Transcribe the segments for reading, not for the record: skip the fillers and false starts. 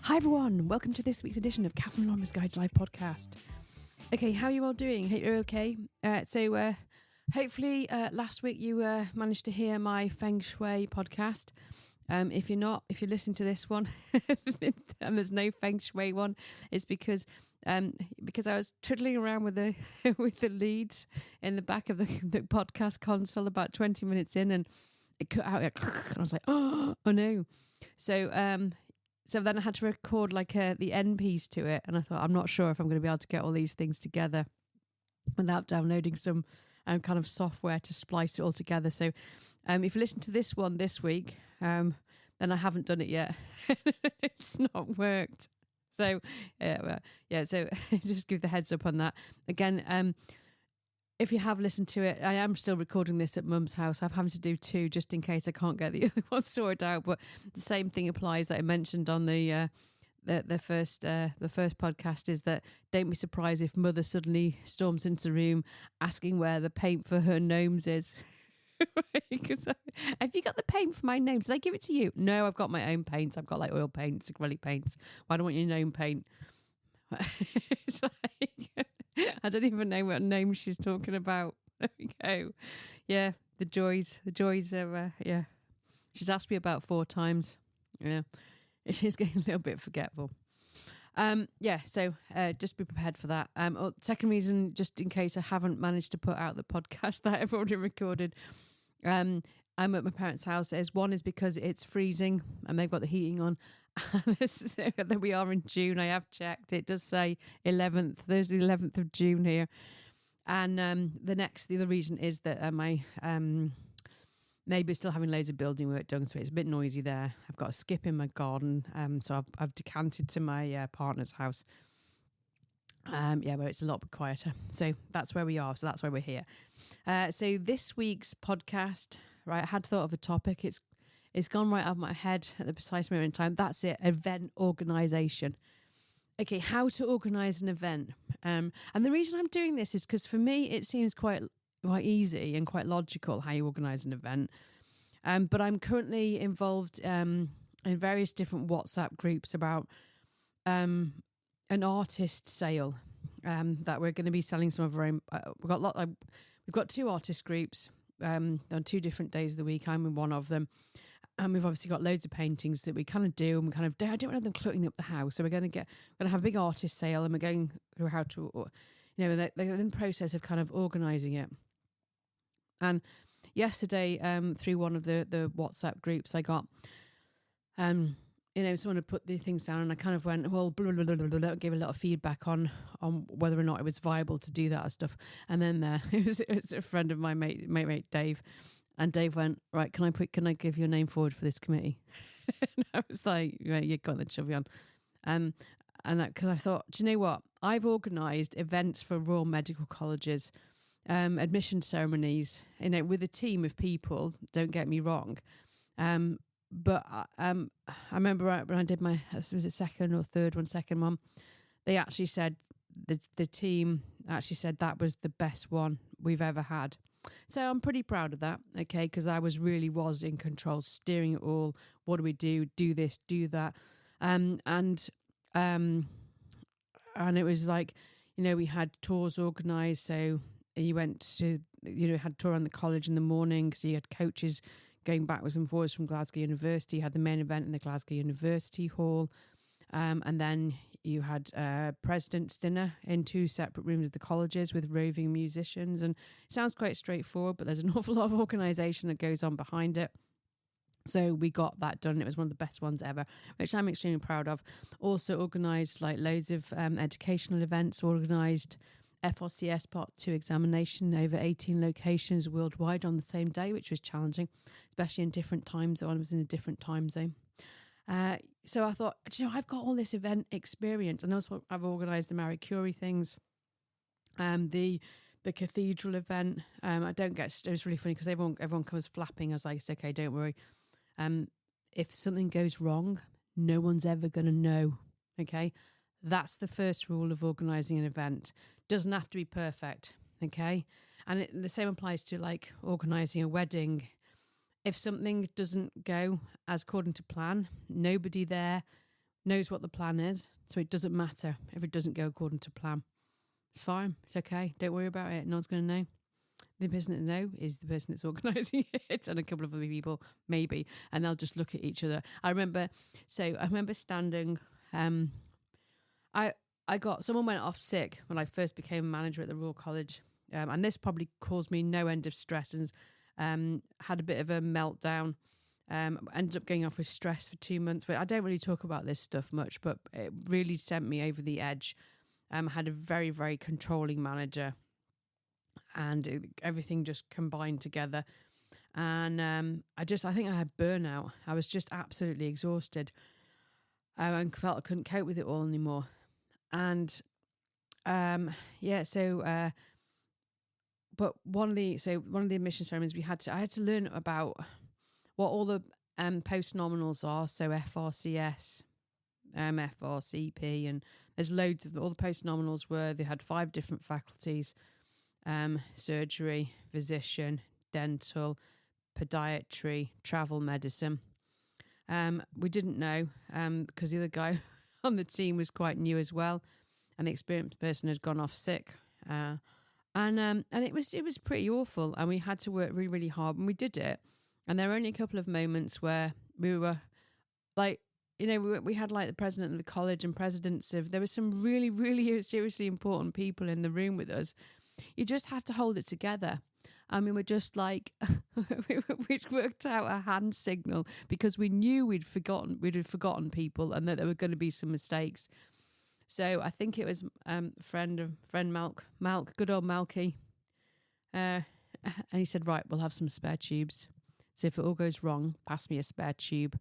Hi everyone, welcome to this week's edition of Catherine Lorimer's Guides Live podcast. Okay, how are you all doing? Hope you're okay. Hopefully last week you managed to hear my Feng Shui podcast. If you're not, if you're listening to this one and there's no Feng Shui one, it's because I was twiddling around with the with the leads in the back of the podcast console about 20 minutes in, and it cut out. And I was like, oh no. So then I had to record the end piece to it, and I thought, I'm not sure if I'm going to be able to get all these things together without downloading some kind of software to splice it all together. So if you listen to this one this week, then I haven't done it yet. It's not worked. So so just give the heads up on that. Again, if you have listened to it, I am still recording this at Mum's house. I'm having to do two just in case I can't get the other one sorted out. But the same thing applies that I mentioned on the first podcast, is that don't be surprised if Mother suddenly storms into the room asking where the paint for her gnomes is. Have you got the paint for my gnomes? Did I give it to you? No, I've got my own paints. I've got oil paints, acrylic paints. Why don't I want your gnome paint? It's like, I don't even know what name she's talking about. There we go. Yeah, the joys of she's asked me about 4 times. Yeah, she's getting a little bit forgetful. So just be prepared for that. Second reason, just in case I haven't managed to put out the podcast that I've already recorded, I'm at my parents' house. One is because it's freezing and they've got the heating on. That we are in June. I have checked. It does say 11th. There's the 11th of June here. And the other reason is that my neighbour's still having loads of building work done, so it's a bit noisy there. I've got a skip in my garden, so I've decanted to my partner's house. Where it's a lot quieter. So that's where we are. So that's why we're here. So this week's podcast, right? I had thought of a topic. It's gone right out of my head at the precise moment in time. That's it. Event organisation. Okay, how to organise an event. And the reason I'm doing this is because for me it seems quite easy and quite logical how you organise an event. But I'm currently involved in various different WhatsApp groups about an artist sale that we're going to be selling some of our own. We've got 2 artist groups on 2 different days of the week. I'm in one of them. And we've obviously got loads of paintings that we kind of do, and we kind of I don't want them cluttering up the house. So we're going to have a big artist sale, and we're going through how to, they're in the process of kind of organising it. And yesterday, through one of the WhatsApp groups, I got, someone had put the things down, and I kind of went, well, blah, blah, blah, blah, blah, gave a lot of feedback on whether or not it was viable to do that stuff. And then it was a friend of my mate Dave. And Dave went, right, can I give your name forward for this committee? And I was like, right, you got the chubby on. And because I thought, do you know what? I've organised events for Royal Medical Colleges, admission ceremonies, with a team of people, don't get me wrong. But I remember when I did was it second or third one, they actually said, the team actually said that was the best one we've ever had. So I'm pretty proud of that, okay, because I was in control, steering it all. What do we do? Do this, do that. And it was like, we had tours organised. So you went to, had a tour on the college in the morning. So you had coaches going backwards and forwards from Glasgow University. You had the main event in the Glasgow University Hall. And then you had President's Dinner in 2 separate rooms of the colleges with roving musicians. And it sounds quite straightforward, but there's an awful lot of organisation that goes on behind it. So we got that done. It was one of the best ones ever, which I'm extremely proud of. Also organised loads of educational events, organised FRCS Part 2 examination over 18 locations worldwide on the same day, which was challenging, especially in different time zones. I was in a different time zone. So I thought, I've got all this event experience, and also I've organised the Marie Curie things, the cathedral event. It was really funny because everyone comes flapping. I was like, it's okay, don't worry. If something goes wrong, no one's ever going to know. Okay, that's the first rule of organising an event. Doesn't have to be perfect. Okay, and the same applies to organising a wedding. If something doesn't go as according to plan, nobody there knows what the plan is. So it doesn't matter if it doesn't go according to plan. It's fine. It's okay. Don't worry about it. No one's going to know. The person that know is the person that's organising it, and a couple of other people maybe, and they'll just look at each other. I remember standing. Someone went off sick when I first became a manager at the Royal College, and this probably caused me no end of stress, and had a bit of a meltdown. Ended up going off with stress for 2 months. But I don't really talk about this stuff much, but it really sent me over the edge. Had a very, very controlling manager, and everything just combined together. And I think I had burnout. I was just absolutely exhausted, and felt I couldn't cope with it all anymore. And but one of the admission ceremonies I had to learn about what all the post nominals are. So FRCS, FRCP, and there's loads of all the post nominals they had 5 different faculties: surgery, physician, dental, podiatry, travel medicine. We didn't know because the other guy on the team was quite new as well, and the experienced person had gone off sick. And it was pretty awful, and we had to work really, really hard, and we did it. And there were only a couple of moments where we were like, we had like the president of the college and there were some really, really seriously important people in the room with us. You just have to hold it together. I mean, we're just like, we'd worked out a hand signal because we knew we'd forgotten people and that there were going to be some mistakes. So I think it was friend Malk, good old Malky. And he said, right, we'll have some spare tubes. So if it all goes wrong, pass me a spare tube.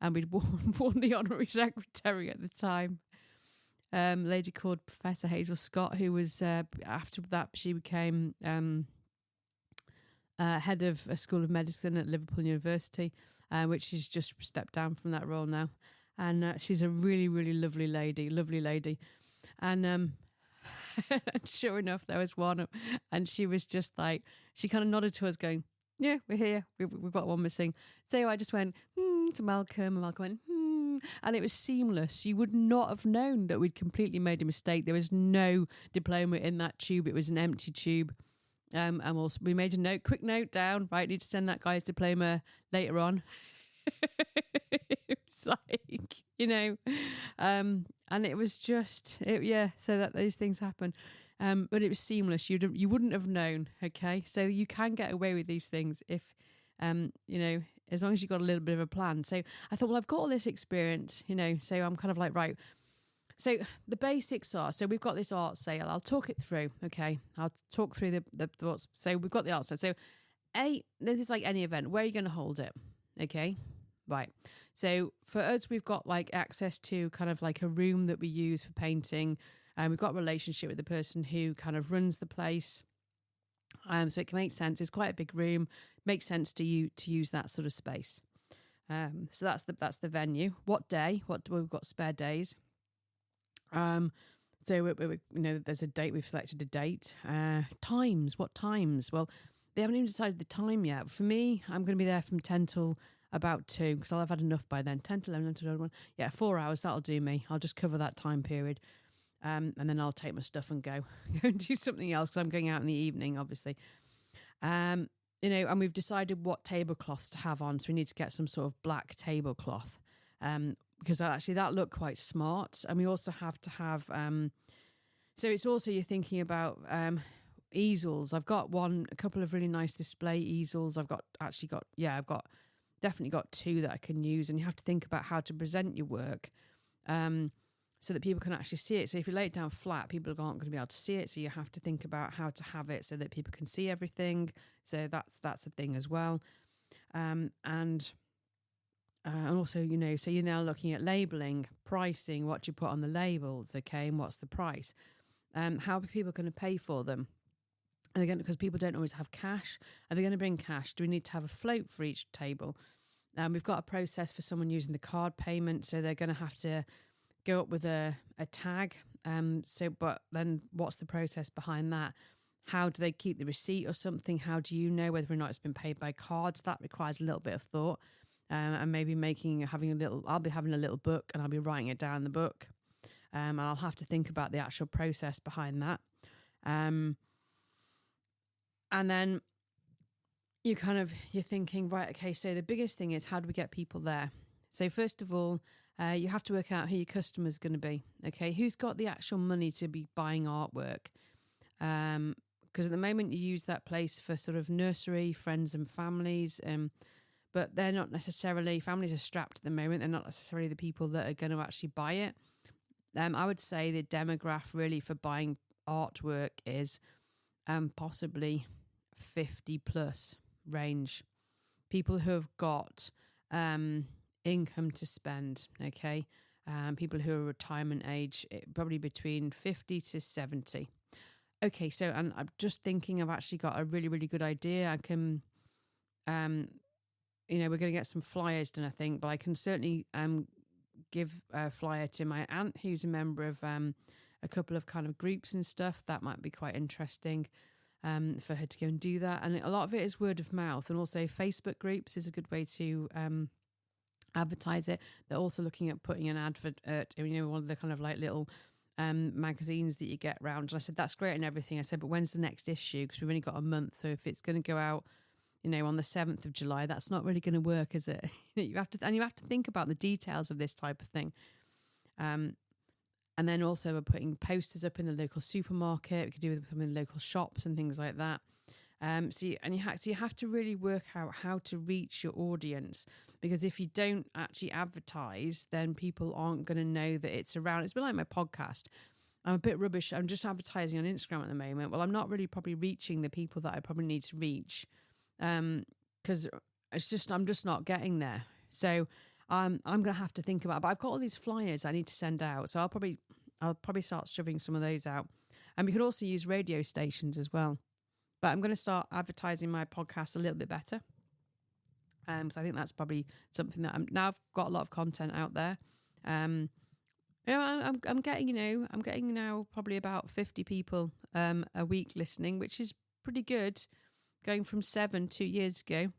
And we'd warned the honorary secretary at the time, a lady called Professor Hazel Scott, who was, after that, she became head of a School of Medicine at Liverpool University, which she's just stepped down from that role now. And she's a really, really lovely lady. And sure enough, there was one, and she was just like, she kind of nodded to us going, yeah, we're here. We've got one missing. So I just went, to Malcolm, and Malcolm went, and it was seamless. You would not have known that we'd completely made a mistake. There was no diploma in that tube. It was an empty tube. And also we made a quick note down, right, need to send that guy's diploma later on. It's like, and it was just, so that those things happen. But it was seamless. You wouldn't have known. Okay. So you can get away with these things if, as long as you've got a little bit of a plan. So I thought, well, I've got all this experience, so I'm kind of like, right. So the basics are, so we've got this art sale. I'll talk it through. Okay. I'll talk through the thoughts. So we've got the art sale. So this is like any event. Where are you going to hold it? Okay. Right. So for us, we've got like access to kind of like a room that we use for painting. We've got a relationship with the person who kind of runs the place. So it can make sense. It's quite a big room. Makes sense to use that sort of space. So that's the venue. What day? We've got spare days. So we there's a date. We've selected a date. Times. What times? Well, they haven't even decided the time yet. For me, I'm going to be there from 10 till about 2 because I'll have had enough by then. 10 to 11, 10 to 11. Yeah, 4 hours. That'll do me. I'll just cover that time period. And then I'll take my stuff and go and do something else because I'm going out in the evening, obviously. And we've decided what tablecloths to have on. So we need to get some sort of black tablecloth because actually that looked quite smart. And we also have to have, so it's also you're thinking about easels. I've got a couple of really nice display easels. I've definitely got 2 that I can use. And you have to think about how to present your work. So that people can actually see it. So if you lay it down flat, people aren't going to be able to see it. So you have to think about how to have it so that people can see everything. So that's a thing as well. And also, so you're now looking at labeling, pricing, what you put on the labels, okay, and what's the price. How are people going to pay for them? Because people don't always have cash. Are they going to bring cash? Do we need to have a float for each table? We've got a process for someone using the card payment. So they're going to have to go up with a tag. But then what's the process behind that? How do they keep the receipt or something? How do you know whether or not it's been paid by cards? That requires a little bit of thought. and maybe I'll be having a little book and I'll be writing it down in the book. And I'll have to think about the actual process behind that. And then you're thinking, right, okay, so the biggest thing is, how do we get people there? So first of all, you have to work out who your customer's going to be. Okay, who's got the actual money to be buying artwork? Because at the moment you use that place for sort of nursery, friends and families, but they're not necessarily, families are strapped at the moment. They're not necessarily the people that are going to actually buy it. I would say the demographic really for buying artwork is possibly 50 plus range. People who have got income to spend, okay? People who are retirement age, probably between 50 to 70. Okay, so, and I'm just thinking I've actually got a really, really good idea. I can, we're going to get some flyers done, I think, but I can certainly give a flyer to my aunt, who's a member of a couple of kind of groups and stuff. That might be quite interesting for her to go and do that. And a lot of it is word of mouth, and also Facebook groups is a good way to advertise it. They're also looking at putting an advert in, one of the kind of like little magazines that you get round. And I said, that's great and everything. I said, but when's the next issue? Because we've only got a month. So if it's going to go out, on the 7th of July, that's not really going to work, is it? You have to think about the details of this type of thing. And then also we're putting posters up in the local supermarket. We could do with some in local shops and things like that. So you have to really work out how to reach your audience, because if you don't actually advertise, then people aren't going to know that it's around. It's a bit like my podcast. I'm a bit rubbish. I'm just advertising on Instagram at the moment. Well, I'm not really probably reaching the people that I probably need to reach, because I'm just not getting there. So I'm going to have to think about it. But I've got all these flyers I need to send out, so I'll probably start shoving some of those out. And we could also use radio stations as well. But I'm going to start advertising my podcast a little bit better. So I think that's probably something that I've got a lot of content out there. I'm getting now probably about 50 people a week listening, which is pretty good, going from 7 2 years ago.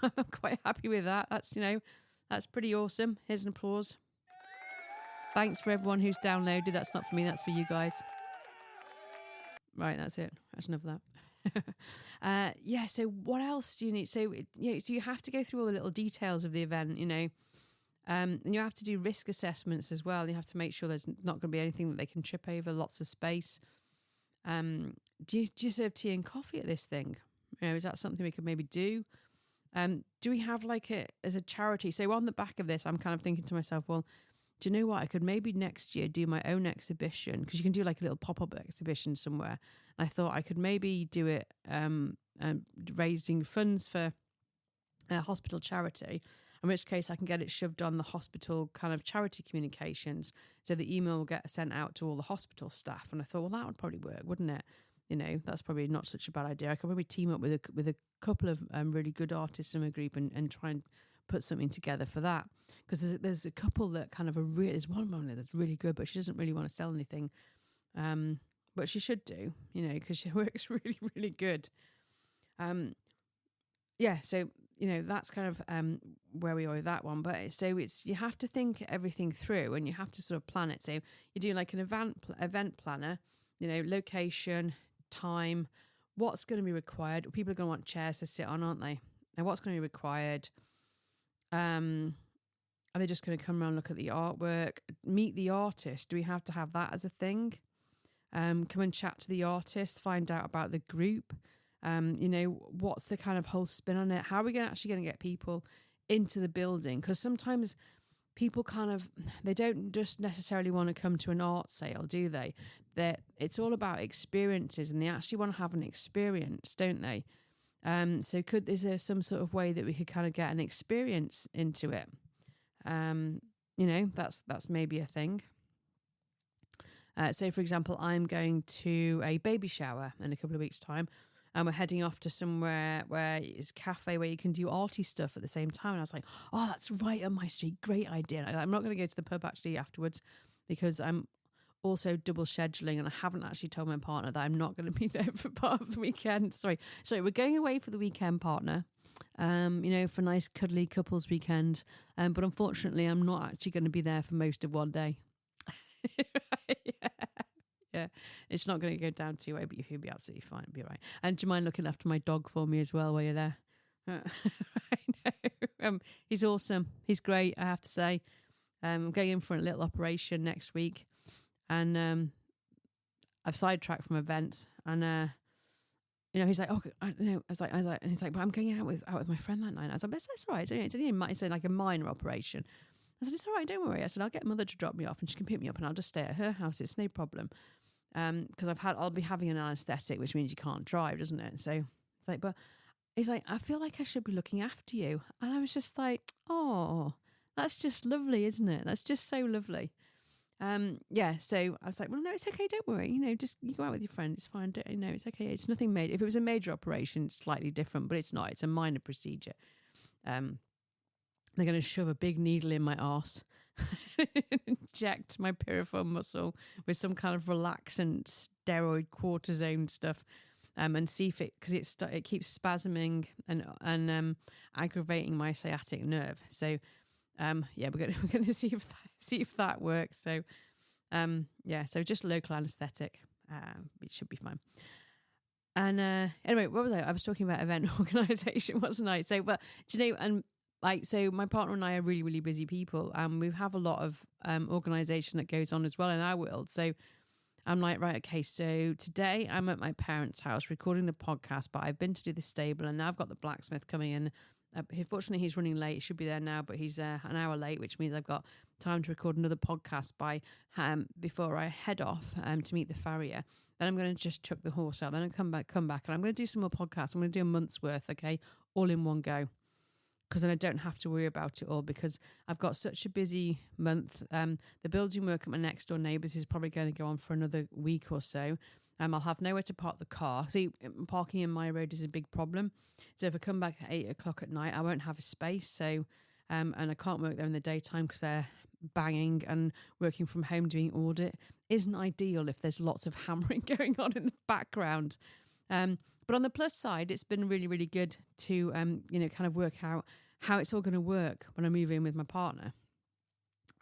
I'm quite happy with that. That's pretty awesome. Here's an applause. Thanks for everyone who's downloaded. That's not for me, that's for you guys. Right, that's it. That's enough of that. So what else do you need? So you have to go through all the little details of the event, and you have to do risk assessments as well. You have to make sure there's not going to be anything that they can trip over, lots of space. Do you serve tea and coffee at this thing? Is that something we could maybe do? Do we have as a charity? So on the back of this, I'm kind of thinking to myself, well, do you know what? I could maybe next year do my own exhibition, because you can do a little pop-up exhibition somewhere. And I thought I could maybe do it raising funds for a hospital charity, in which case I can get it shoved on the hospital kind of charity communications, so the email will get sent out to all the hospital staff. And I thought, well, that would probably work, wouldn't it? That's probably not such a bad idea. I could probably team up with a couple of really good artists in my group and try and put something together for that, because there's a couple that kind of there's one woman that's really good, but she doesn't really want to sell anything, but she should do, because she works really, really good. So that's kind of where we are with that one. But so you have to think everything through, and you have to sort of plan it. So you do like an event planner, location, time, what's going to be required. People are going to want chairs to sit on, aren't they? And what's going to be required? Are they just going to come around, look at the artwork, meet the artist? Do we have to have that as a thing? Come and chat to the artist, find out about the group. What's the kind of whole spin on it? How are we actually going to get people into the building? Because sometimes people they don't just necessarily want to come to an art sale, do they? It's all about experiences, and they actually want to have an experience, don't they? So is there some sort of way that we could kind of get an experience into it? That's maybe a thing. So for example, I'm going to a baby shower in a couple of weeks' time, and we're heading off to somewhere where it's a cafe where you can do arty stuff at the same time. And I was like, oh, that's right up my street. Great idea. I'm not going to go to the pub actually afterwards, because I'm also double scheduling, and I haven't actually told my partner that I'm not going to be there for part of the weekend. Sorry, we're going away for the weekend, partner. for a nice cuddly couples weekend. But unfortunately, I'm not actually going to be there for most of one day. Yeah, it's not going to go down too way, but he'll be absolutely fine. It'll be all right. And do you mind looking after my dog for me as well while you're there? I know. He's awesome. He's great, I have to say. I'm going in for a little operation next week, and I've sidetracked from events, and he's like, oh, I was like, and he's like, but I'm going out with my friend that night. I was like, that's all right. It's like a minor operation. I said, it's all right, don't worry. I said, I'll get mother to drop me off, and she can pick me up, and I'll just stay at her house. It's no problem. Because I'll be having an anaesthetic, which means you can't drive, doesn't it? So it's like, but he's like, I feel like I should be looking after you, and I was just like, oh, that's just lovely, isn't it? That's just so lovely. So I was like, well, no, it's okay, don't worry. Just you go out with your friend, it's fine. It's okay. It's nothing major. If it was a major operation, it's slightly different, but it's not. It's a minor procedure. They're going to shove a big needle in my arse, inject my piriform muscle with some kind of relaxant steroid cortisone stuff, and see if because it keeps spasming and aggravating my sciatic nerve. So we're going to see if that works. So so just local anaesthetic. It should be fine. And anyway, what was I? I was talking about event organisation, wasn't I? So, but do you know, and so my partner and I are really, really busy people, and we have a lot of organisation that goes on as well in our world. So I'm like, right, okay, so today I'm at my parents' house recording the podcast, but I've been to do the stable, and now I've got the blacksmith coming in. Fortunately, he's running late. He should be there now, but he's an hour late, which means I've got time to record another podcast before I head off to meet the farrier. Then I'm going to just chuck the horse out. Then I'll come back, and I'm going to do some more podcasts. I'm going to do a month's worth, okay, all in one go, because then I don't have to worry about it all, because I've got such a busy month. The building work at my next door neighbours is probably going to go on for another week or so. I'll have nowhere to park the car. See, parking in my road is a big problem. So if I come back at 8 o'clock at night, I won't have a space. So, and I can't work there in the daytime because they're banging, and working from home doing audit isn't ideal if there's lots of hammering going on in the background. But on the plus side, it's been really, really good to, kind of work out how it's all going to work when I move in with my partner.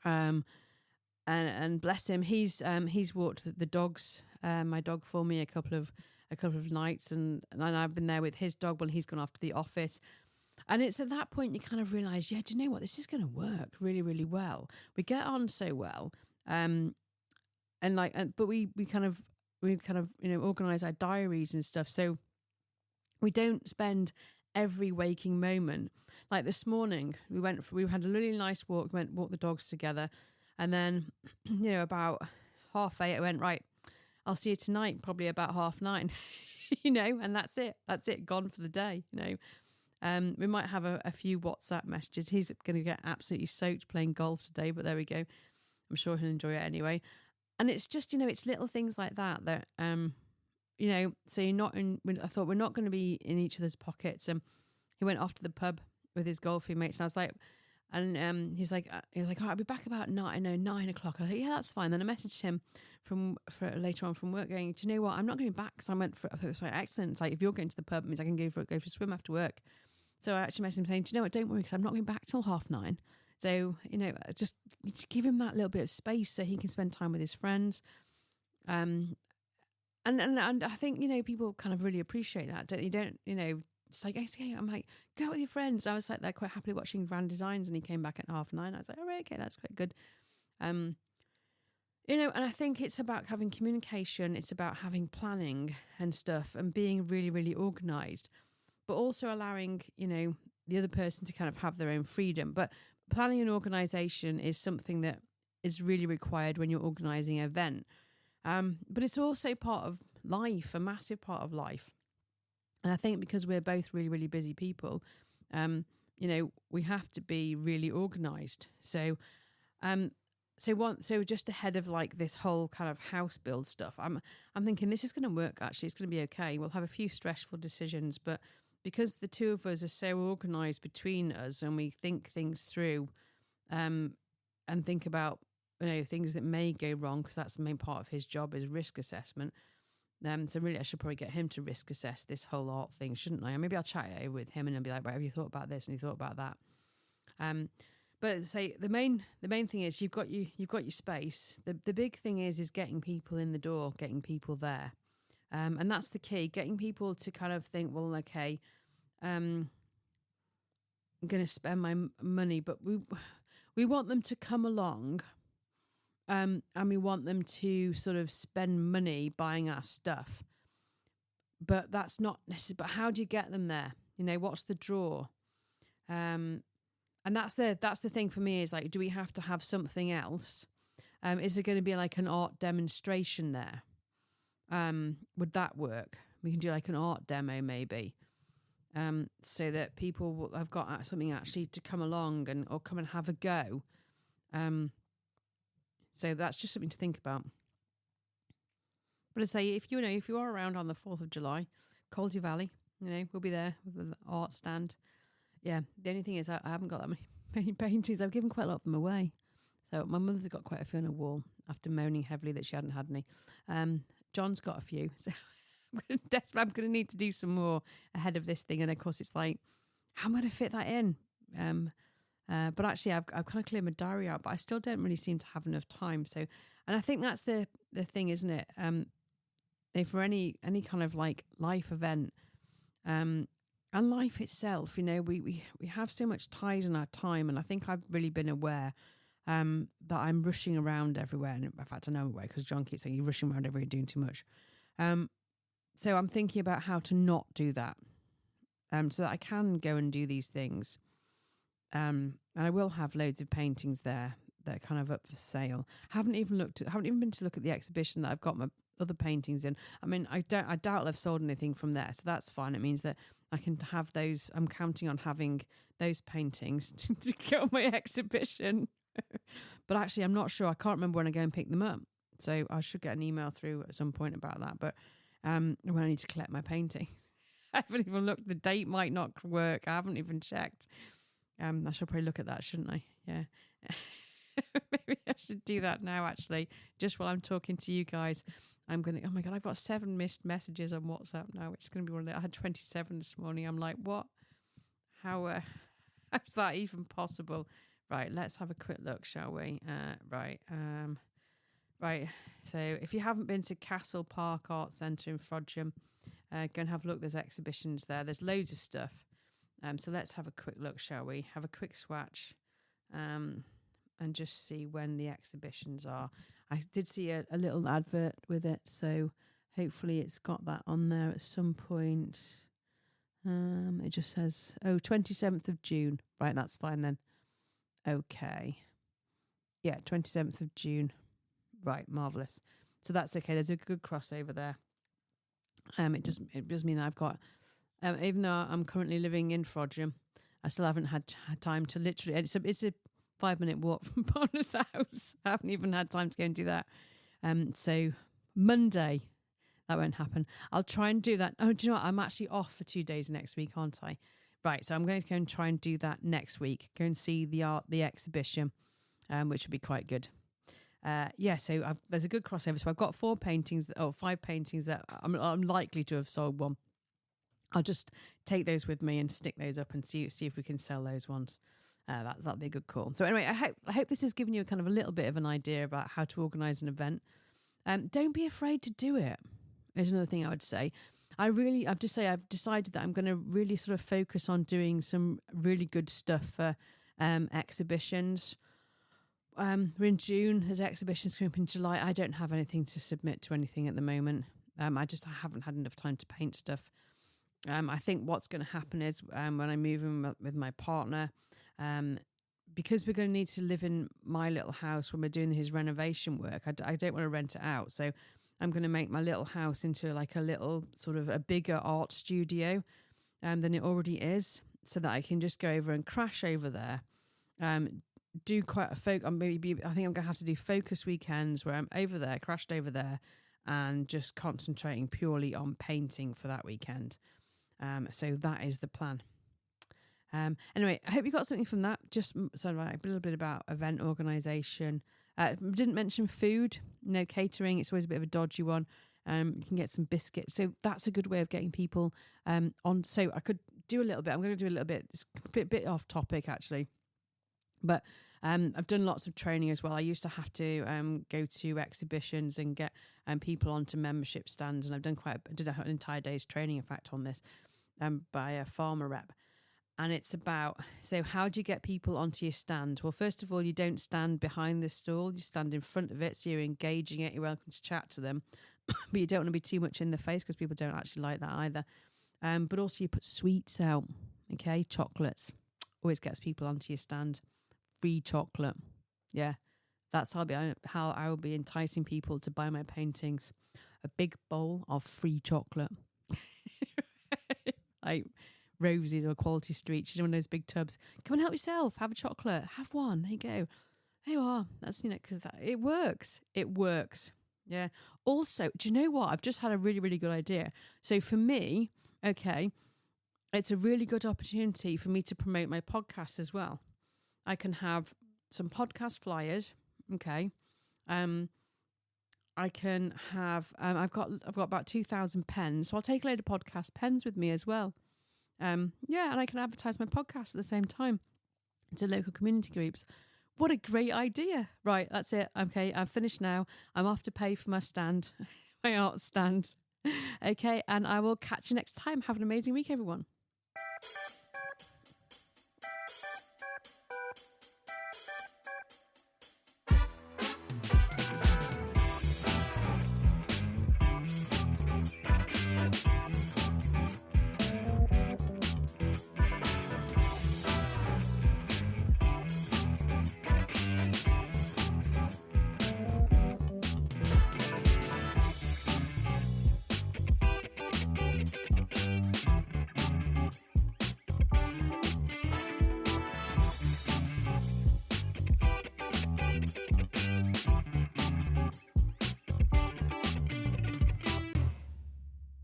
And bless him, he's walked the dogs, my dog for me a couple of nights, and I've been there with his dog when he's gone off to the office. And it's at that point you kind of realise, yeah, do you know what? This is going to work really, really well. We get on so well, but we kind of organise our diaries and stuff, so we don't spend every waking moment. Like this morning, we had a really nice walk. We walked the dogs together. And then, about 8:30, I went, right, I'll see you tonight, probably about 9:30, and that's it. That's it, gone for the day, We might have a few WhatsApp messages. He's going to get absolutely soaked playing golf today, but there we go. I'm sure he'll enjoy it anyway. And it's just, it's little things like that, so you're not in, I thought we're not going to be in each other's pockets. And he went off to the pub with his golfing mates, and I was like, and he's like, all right, I'll be back about 9 o'clock. I was like, yeah, that's fine. Then I messaged him for later on from work, going, do you know what? I'm not going back, because I thought it was like, excellent. It's like, if you're going to the pub, it means I can go for a swim after work. So I actually messaged him saying, do you know what? Don't worry, because I'm not going back till 9:30. So just give him that little bit of space so he can spend time with his friends. And I think people kind of really appreciate that. It's like, okay, I'm like, go out with your friends. I was like, they're quite happily watching Grand Designs, and he came back at 9:30. I was like, all right, okay, that's quite good. And I think it's about having communication. It's about having planning and stuff, and being really, really organised, but also allowing, the other person to kind of have their own freedom. But planning and organisation is something that is really required when you're organising an event. But it's also part of life, a massive part of life. And I think because we're both really, really busy people, we have to be really organised. So just ahead of like this whole kind of house build stuff, I'm thinking this is going to work. Actually, it's going to be okay. We'll have a few stressful decisions, but because the two of us are so organised between us, and we think things through, and think about things that may go wrong, because that's the main part of his job, is risk assessment. So really, I should probably get him to risk assess this whole art thing, shouldn't I? And maybe I'll chat it over with him and I'll be like, right, have you thought about this and you thought about that? But say the main thing is you've got your space. The big thing is getting people in the door, getting people there, and that's the key. Getting people to kind of think, well, okay, I'm going to spend my money, but we want them to come along, and we want them to sort of spend money buying our stuff. But that's not necessary. But how do you get them there? What's the draw? And that's the thing for me is like, do we have to have something else? Is there going to be like an art demonstration there? Would that work? We can do like an art demo maybe, so that people have got something actually to come along or come and have a go. So that's just something to think about. But I say, if you are around on the 4th of July, Caldy Valley, we'll be there with the art stand. Yeah, the only thing is I haven't got that many paintings. I've given quite a lot of them away. So my mother's got quite a few on her wall after moaning heavily that she hadn't had any. John's got a few. So I'm going to need to do some more ahead of this thing. And of course, it's like, how am I going to fit that in? But actually, I've kind of cleared my diary out, but I still don't really seem to have enough time. So, and I think that's the thing, isn't it? For any kind of like life event, and life itself, we have so much ties in our time, and I think I've really been aware that I'm rushing around everywhere. And in fact, I know why, because John keeps saying you're rushing around everywhere, doing too much. So I'm thinking about how to not do that, so that I can go and do these things. And I will have loads of paintings there that are kind of up for sale. Haven't even been to look at the exhibition that I've got my other paintings in. I mean, I doubt I've sold anything from there, so that's fine. It means that I can have those. I'm counting on having those paintings to go on my exhibition. But actually, I'm not sure. I can't remember when I go and pick them up. So I should get an email through at some point about that. But when I need to collect my paintings, I haven't even looked. The date might not work. I haven't even checked. I should probably look at that, shouldn't I? Yeah. Maybe I should do that now, actually, just while I'm talking to you guys. I'm going to, oh my God, I've got 7 missed messages on WhatsApp now. It's going to be one of the, I had 27 this morning. I'm like, what? How's that even possible? Right, let's have a quick look, shall we? Right. So if you haven't been to Castle Park Art Centre in Frodsham, go and have a look. There's exhibitions there. There's loads of stuff. So let's have a quick look, shall we? Have a quick swatch. And just see when the exhibitions are. I did see a little advert with it, so hopefully it's got that on there at some point. It just says, 27th of June. Right, that's fine then. Okay. Yeah, 27th of June. Right, marvellous. So that's okay. There's a good crossover there. It does mean that I've got, even though I'm currently living in Frodsham, I still haven't had time to literally, it's a 5-minute walk from Partner's house. I haven't even had time to go and do that. So Monday, that won't happen. I'll try and do that. Oh, do you know what? I'm actually off for 2 days next week, aren't I? Right, so I'm going to go and try and do that next week. Go and see the exhibition, which would be quite good. So there's a good crossover. So I've got 5 paintings that I'm likely to have sold one. I'll just take those with me and stick those up and see if we can sell those ones. That'll be a good call. So anyway, I hope this has given you kind of a little bit of an idea about how to organise an event. Don't be afraid to do it. Is another thing I would say. I've decided that I'm going to really sort of focus on doing some really good stuff for exhibitions. We're in June. There's exhibitions coming up in July. I don't have anything to submit to anything at the moment. I haven't had enough time to paint stuff. I think what's going to happen is when I move in with my partner, because we're going to need to live in my little house when we're doing his renovation work, I don't want to rent it out. So I'm going to make my little house into like a little sort of a bigger art studio than it already is, so that I can just go over and crash over there. Do quite a I think I'm going to have to do focus weekends where I'm over there, crashed over there, and just concentrating purely on painting for that weekend. So that is the plan. Anyway, I hope you got something from that. Just a little bit about event organisation. Didn't mention food, catering. It's always a bit of a dodgy one. You can get some biscuits. So that's a good way of getting people on. So I could do a little bit. I'm going to do a little bit. It's a bit off topic actually, but I've done lots of training as well. I used to have to go to exhibitions and get people onto membership stands, and I've done did an entire day's training, in fact, on this by a farmer rep. And it's about, so how do you get people onto your stand? Well, first of all, you don't stand behind the stall. You stand in front of it. So you're engaging it. You're welcome to chat to them. But you don't want to be too much in the face because people don't actually like that either. But also you put sweets out, okay? Chocolates. Always gets people onto your stand. Free chocolate. Yeah, that's how I will be enticing people to buy my paintings. A big bowl of free chocolate. Like Rosie's or Quality Street. She's in one of those big tubs. Come and help yourself. Have a chocolate. Have one. There you go. There you are. That's, because it works. It works. Yeah. Also, do you know what? I've just had a really, really good idea. So for me, okay, it's a really good opportunity for me to promote my podcast as well. I can have some podcast flyers. Okay. I can have, I've got about 2,000 pens. So I'll take a load of podcast pens with me as well. And I can advertise my podcast at the same time to local community groups. What a great idea. Right, that's it. Okay, I'm finished now. I'm off to pay for my stand, my art stand. Okay, and I will catch you next time. Have an amazing week, everyone.